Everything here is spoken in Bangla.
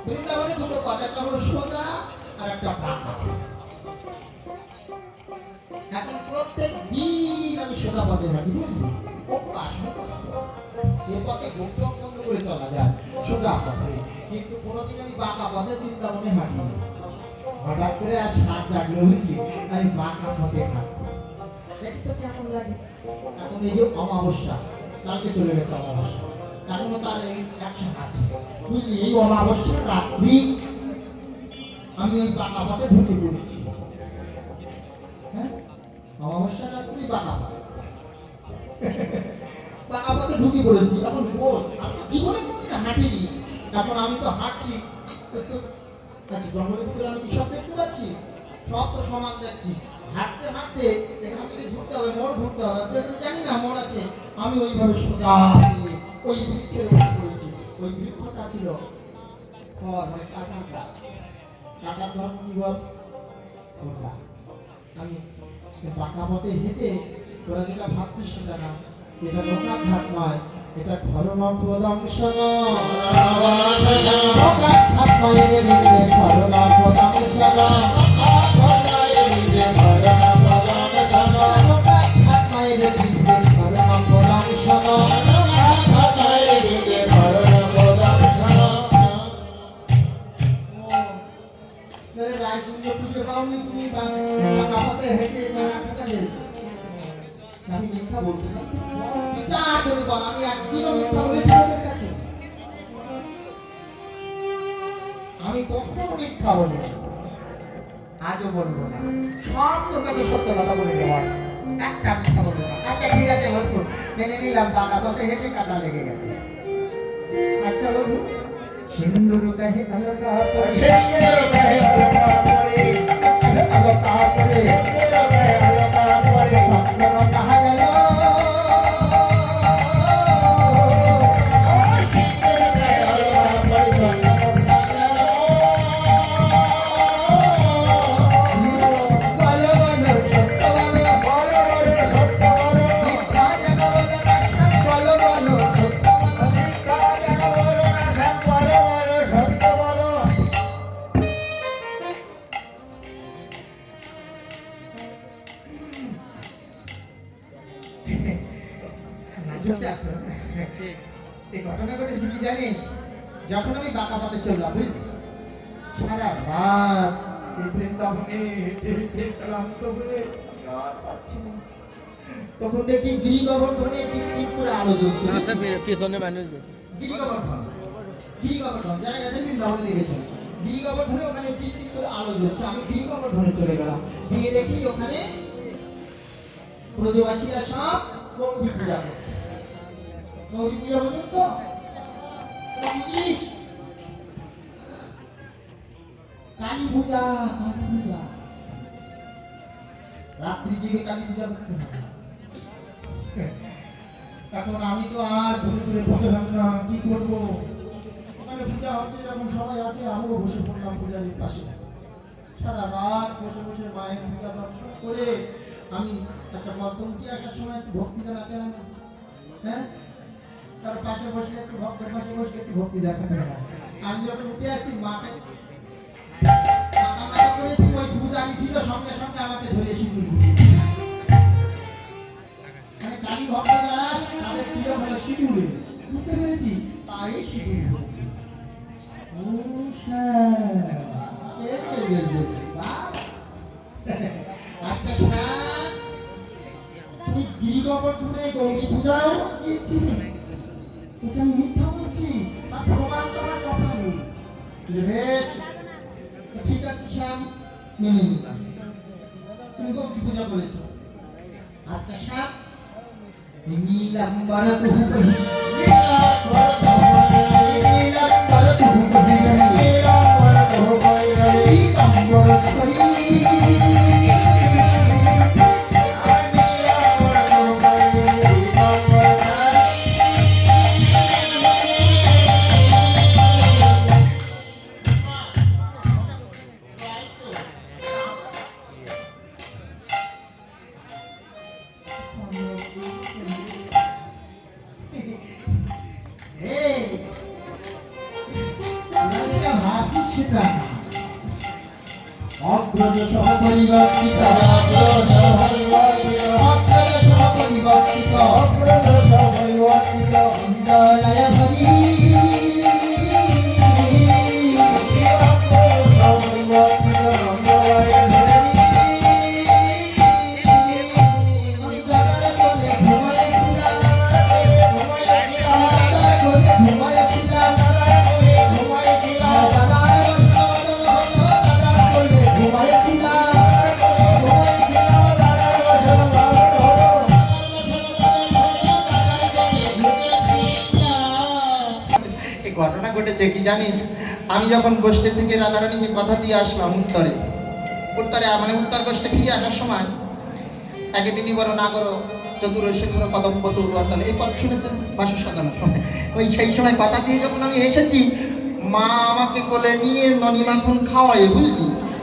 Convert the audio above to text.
বৃন্দাবনে দুটো পথ, একটা হলো সোজা আর একটা বাঁকা। এখন প্রত্যেক দিন আমি সোজা পথে হাঁটি, বুঝলি? অভ্যাস মুখস্থ। এ পথে গোপ্র বন্ধ করে চলা যায় সোজা পথে, কিন্তু কোনোদিন আমি বাঁকা পথে বৃন্দাবনে হাঁটি। হঠাৎ করে আজ হাত জাগলো, বুঝলি, আমি বাঁকা পথে হাঁটবো। দেখি তো কেমন লাগে। এখন এই যে অমাবস্যা, কালকে চলে গেছে অমাবস্যা, এখনো তার এই অ্যাকশন আছে, বুঝলি? এই অমাবস্যার রাত্রি আমি ওই বাঁকা পথে ঢুকে পড়েছি। হ্যাঁ, অমাবস্যার রাত্রি বাঁকা পথ, বাঁকা পথে ঢুকে পড়েছি। এখন বোঝ, আমি জীবনে কোনোদিন হাঁটিনি। এখন আমি তো হাঁটছি, জঙ্গলের ভিতরে আমি কি সব দেখতে পাচ্ছি? সব তো সমান দেখছি। হাঁটতে হাঁটতে এখান থেকে ঘুরতে হবে, মোড় ঘুরতে হবে, আমি জানি না মোড় আছে। আমি ওইভাবে সোজা ওই বৃক্ষের উপর পড়েছি। ওই বৃক্ষটা ছিল খড়, মানে কাঁটার গাছ। কাঁটার ধর্ম কি বল? খোলা। আমি বাঁকা পথে হেঁটে, তোরা যেটা ভাবছিস সেটা না, এটা লোকাঘাত নয়, এটা ধর্মপ্রদংশ নয়। লোকাঘাত নয় রে বিন্দে, ধর্মপ্রদংশ নয়। লোকাঘাত নয় রে বিন্দে, ধর্মপ্রদংশ নয়। রায়কুঞ্জ পুজো পাওনি তুমি? বাঁকা পথে হেঁটে আমি মিথ্যা বলতে পারি? বিচার করে বল, আমি একদিনও মিথ্যা বলেছি ওদের কাছে? আমি কখনো মিথ্যা বলি, আজও বলবো না। সব তোর কাছে সত্য কথা বলে দেওয়া আছে, একটা মিথ্যা বলবো না। আচ্ছা ঠিক আছে বলবো, মেনে নিলাম বাঁকা পথে হেঁটে কাটা লেগে গেছে। আচ্ছা বলবো, সিন্দুর কাহে আলোকা পড়ে, সিন্দুর কাহে আলোকা পড়ে, আলোকা পড়ে, সিন্দুর কাহে আলোকা পড়ে, চন্দ্র কাহা গেল, সিন্দুর কাহে আলোকা পড়ে, চন্দ্র কাহা গেল। বলো বলো সত্য বলো, বলো বলো সত্য বলো, মিথ্যা যেন বলো না সব, বলো বলো সত্য বলো, মিথ্যা যেন বলো না সব, বলো বলো সত্য বলো। এই ঘটনা ঘটেছে কি জানিস? যখন আমি বাঁকা পথে চললাম, বুঝলি, সারা রাত এই বৃন্দাবনে ক্লান্ত হয়ে আর পাচ্ছি না। তখন দেখি গিরি গোবর্ধনে টিপ টিপ করে আলো জ্বলছে। পিছনে মানুষ গিরি গোবর্ধন, গিরি গোবর্ধন যারা গেছেন বৃন্দাবনে দেখেছেন, গিরি গোবর্ধনে ওখানে টিপ টিপ করে আলো জ্বলছে। আমি গিরি গোবর্ধনে চলে গেলাম, গিয়ে দেখি ওখানে ব্রজবাসীরা সব গৌরী পূজা করছে। গৌরী পূজা বোঝেন তো? কালী পূজা, কালী পূজা, রাত্রি জেগে কালী পূজা করতে হবে। এখন আমি তো আর ঘুরে ঘুরে বসে থাকলাম, কি করবো? ওখানে পূজা হচ্ছে যখন সবাই আছে, আমিও বসে পড়লাম পূজারীর পাশে। সারা রাত বসে বসে মায়ের পূজা দর্শন করে আমি একটা মধ্যমটি আসার সময় একটু ভক্তি জানাতে হবে, হ্যাঁ? তার পাশে বসে একটু ভক্তের পাশে বসে একটু ভক্তি দেখাতে হবে। আমি যখন উঠে আসছি, মাকে মাথা করেছি, ওই পূজারি ছিল সঙ্গে সঙ্গে আমাকে ধরে সিঁদুর দিল। মানে কালী ভক্ত যারা তাদের প্রিয় হলো সিঁদুর, বুঝতে পেরেছি? তাই সিঁদুর বলছি। আচ্ছা তুমি গিরি গোবর্ধনে গৌরী পূজাও গিয়েছিলে? বলছি আমি মিথ্যা বলছি, তার প্রমাণ তোমার কপালে। বেশ ঠিক আছে শ্যাম, মেনে নিলাম, তুমি গৌরী পূজা বলেছো। আচ্ছা শ্যাম, নীলাম্বর তুহু কহি, নীলাম্বর তুহু কহি, নীলাম্বর তুহু কহি, নীলাম্বর তুহু কহি, নীলাম্বর কহি। যেটা ভাবছি সেটা না। অগ্রজ সহপরিবর্তিত অগ্রজ সহপরিবর্তিত ইন্দ্রলয় হরি আমি দাদার কোলে ঘুমাইছিলাম দাদার কোলে ঘুমাইছিলাম দাদার কোলে ঘুমাইছিলাম এই ঘটনা ঘটেছে কি জানিস, আমি যখন গোষ্ঠী থেকে রাধারানীকে কথা দিয়ে আসলাম উত্তরে মানে উত্তর গোষ্ঠী ফিরে আসার সময় একে দিনই বড় না করো চতুর্শে করো কদম পতুর তলে এই কথা শুনেছেন বাসু সাজানোর সময় ওই সেই সময় কথা দিয়ে যখন আমি এসেছি মা আমাকে কোলে নিয়ে ননি মাখন খাওয়ায় বুঝলি,